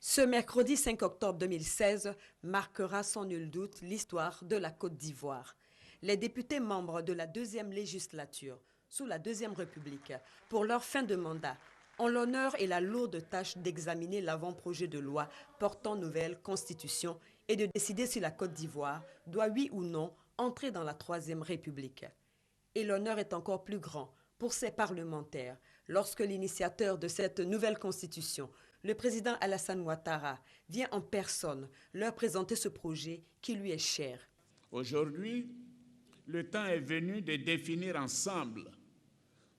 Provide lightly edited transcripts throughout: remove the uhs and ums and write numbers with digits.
Ce mercredi 5 octobre 2016 marquera sans nul doute l'histoire de la Côte d'Ivoire. Les députés membres de la deuxième législature, sous la Deuxième République, pour leur fin de mandat, ont l'honneur et la lourde tâche d'examiner l'avant-projet de loi portant nouvelle constitution et de décider si la Côte d'Ivoire doit, oui ou non, entrer dans la Troisième République. Et l'honneur est encore plus grand pour ces parlementaires lorsque l'initiateur de cette nouvelle constitution, le président Alassane Ouattara, vient en personne leur présenter ce projet qui lui est cher. Aujourd'hui, le temps est venu de définir ensemble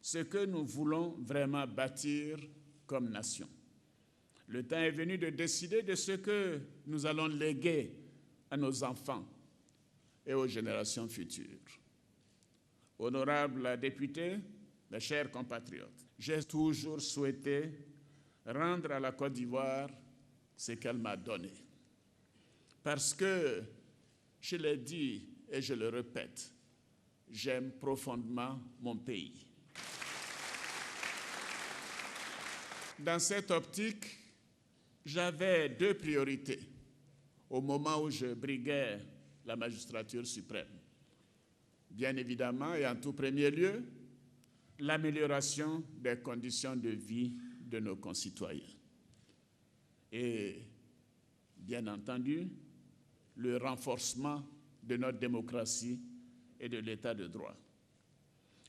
ce que nous voulons vraiment bâtir comme nation. Le temps est venu de décider de ce que nous allons léguer à nos enfants et aux générations futures. Honorable député, mes chers compatriotes, j'ai toujours souhaité rendre à la Côte d'Ivoire ce qu'elle m'a donné. Parce que, je l'ai dit et je le répète, j'aime profondément mon pays. Dans cette optique, j'avais deux priorités au moment où je briguais la magistrature suprême. Bien évidemment, et en tout premier lieu, l'amélioration des conditions de vie de nos concitoyens. Et, bien entendu, le renforcement de notre démocratie et de l'état de droit.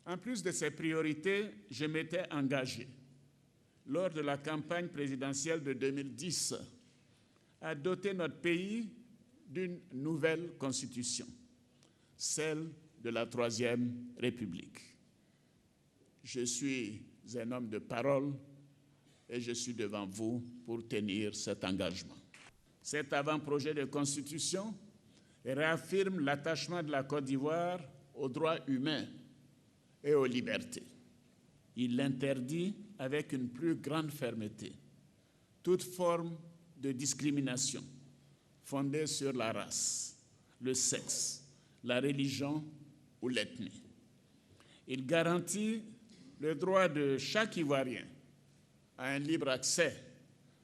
En plus de ces priorités, je m'étais engagé, lors de la campagne présidentielle de 2010, à doter notre pays d'une nouvelle constitution, celle de la Troisième République. Je suis un homme de parole et je suis devant vous pour tenir cet engagement. Cet avant-projet de constitution réaffirme l'attachement de la Côte d'Ivoire aux droits humains et aux libertés. Il l'interdit avec une plus grande fermeté toute forme de discrimination fondée sur la race, le sexe, la religion ou l'ethnie. Il garantit le droit de chaque Ivoirien à un libre accès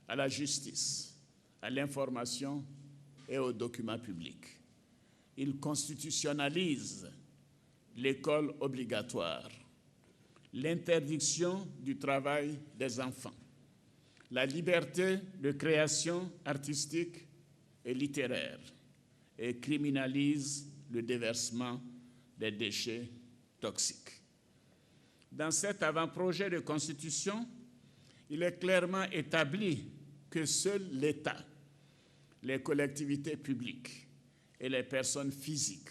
à la justice, à l'information et aux documents publics. Il constitutionnalise l'école obligatoire, l'interdiction du travail des enfants, la liberté de création artistique et littéraire et criminalise le déversement des déchets toxiques. Dans cet avant-projet de constitution, il est clairement établi que seul l'État, les collectivités publiques et les personnes physiques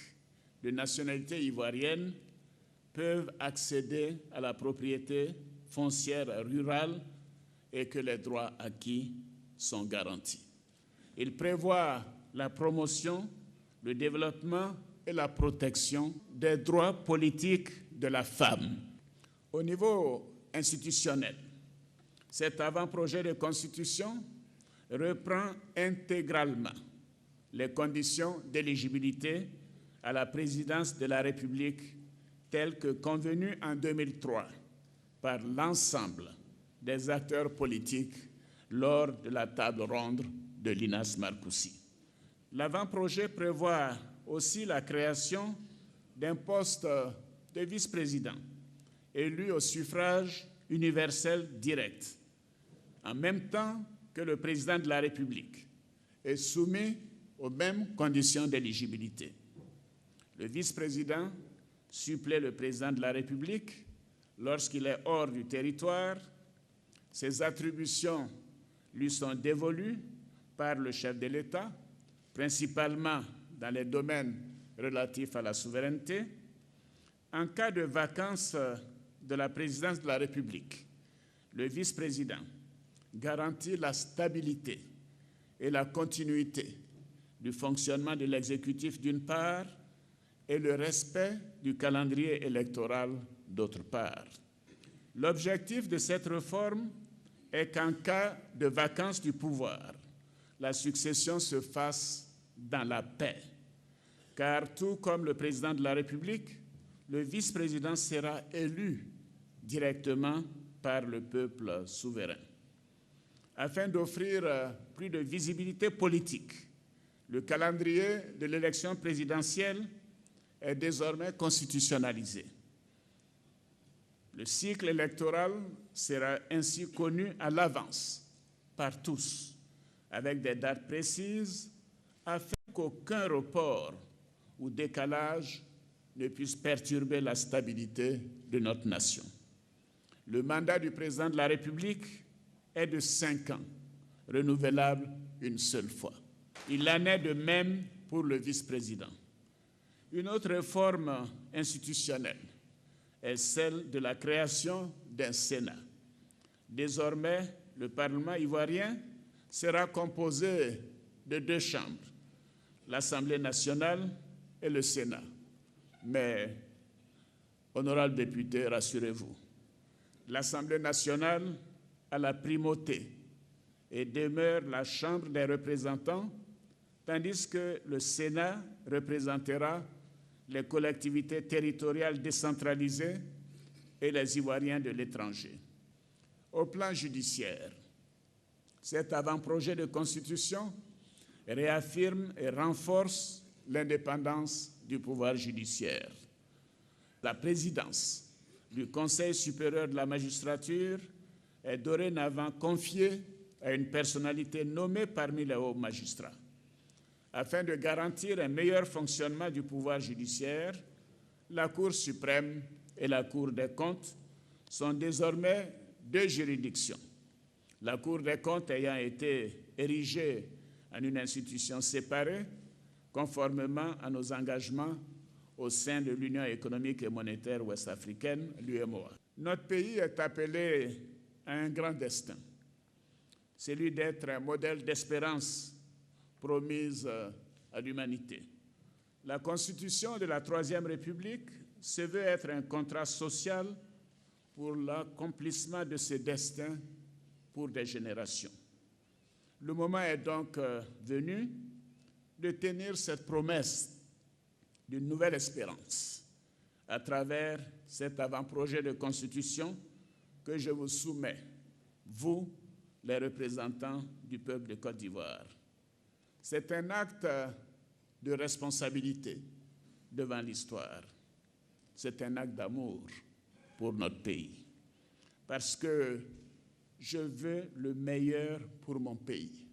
de nationalité ivoirienne peuvent accéder à la propriété foncière rurale et que les droits acquis sont garantis. Il prévoit la promotion, le développement et la protection des droits politiques de la femme. Au niveau institutionnel, cet avant-projet de constitution reprend intégralement les conditions d'éligibilité à la présidence de la République telles que convenues en 2003 par l'ensemble des acteurs politiques lors de la table ronde de l'INAS Marcoussis. L'avant-projet prévoit aussi la création d'un poste de vice-président élu au suffrage universel direct, en même temps que le président de la République, est soumis aux mêmes conditions d'éligibilité. Le vice-président supplée le président de la République lorsqu'il est hors du territoire. Ses attributions lui sont dévolues par le chef de l'État, principalement dans les domaines relatifs à la souveraineté. En cas de vacance de la présidence de la République, le vice-président garantit la stabilité et la continuité du fonctionnement de l'exécutif d'une part et le respect du calendrier électoral d'autre part. L'objectif de cette réforme est qu'en cas de vacance du pouvoir, la succession se fasse dans la paix, car tout comme le président de la République, le vice-président sera élu directement par le peuple souverain. Afin d'offrir plus de visibilité politique, le calendrier de l'élection présidentielle est désormais constitutionnalisé. Le cycle électoral sera ainsi connu à l'avance par tous, avec des dates précises, afin qu'aucun report ou décalage ne puisse perturber la stabilité de notre nation. Le mandat du président de la République est de 5 ans, renouvelable une seule fois. Il en est de même pour le vice-président. Une autre réforme institutionnelle est celle de la création d'un Sénat. Désormais, le Parlement ivoirien sera composé de 2 chambres, l'Assemblée nationale et le Sénat. Mais, honorables députés, rassurez-vous, l'Assemblée nationale a la primauté et demeure la Chambre des représentants, tandis que le Sénat représentera les collectivités territoriales décentralisées et les Ivoiriens de l'étranger. Au plan judiciaire, cet avant-projet de constitution réaffirme et renforce l'indépendance du pouvoir judiciaire. La présidence du Conseil supérieur de la magistrature est dorénavant confiée à une personnalité nommée parmi les hauts magistrats. Afin de garantir un meilleur fonctionnement du pouvoir judiciaire, la Cour suprême et la Cour des comptes sont désormais 2 juridictions. La Cour des comptes ayant été érigée en une institution séparée, conformément à nos engagements au sein de l'Union économique et monétaire ouest-africaine, l'UEMOA. Notre pays est appelé à un grand destin, celui d'être un modèle d'espérance promise à l'humanité. La Constitution de la Troisième République se veut être un contrat social pour l'accomplissement de ce destin pour des générations. Le moment est donc venu de tenir cette promesse d'une nouvelle espérance à travers cet avant-projet de constitution que je vous soumets, vous, les représentants du peuple de Côte d'Ivoire. C'est un acte de responsabilité devant l'histoire. C'est un acte d'amour pour notre pays. Parce que je veux le meilleur pour mon pays.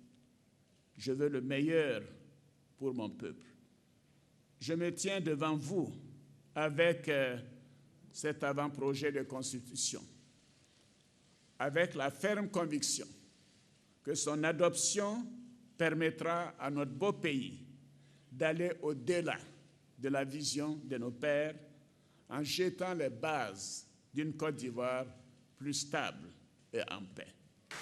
Je veux le meilleur pour mon peuple. Je me tiens devant vous avec cet avant-projet de constitution, avec la ferme conviction que son adoption permettra à notre beau pays d'aller au-delà de la vision de nos pères en jetant les bases d'une Côte d'Ivoire plus stable et en paix.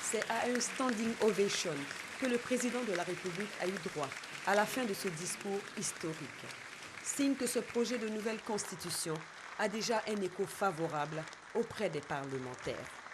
C'est à un standing ovation que le président de la République a eu droit à la fin de ce discours historique. Signe que ce projet de nouvelle constitution a déjà un écho favorable auprès des parlementaires.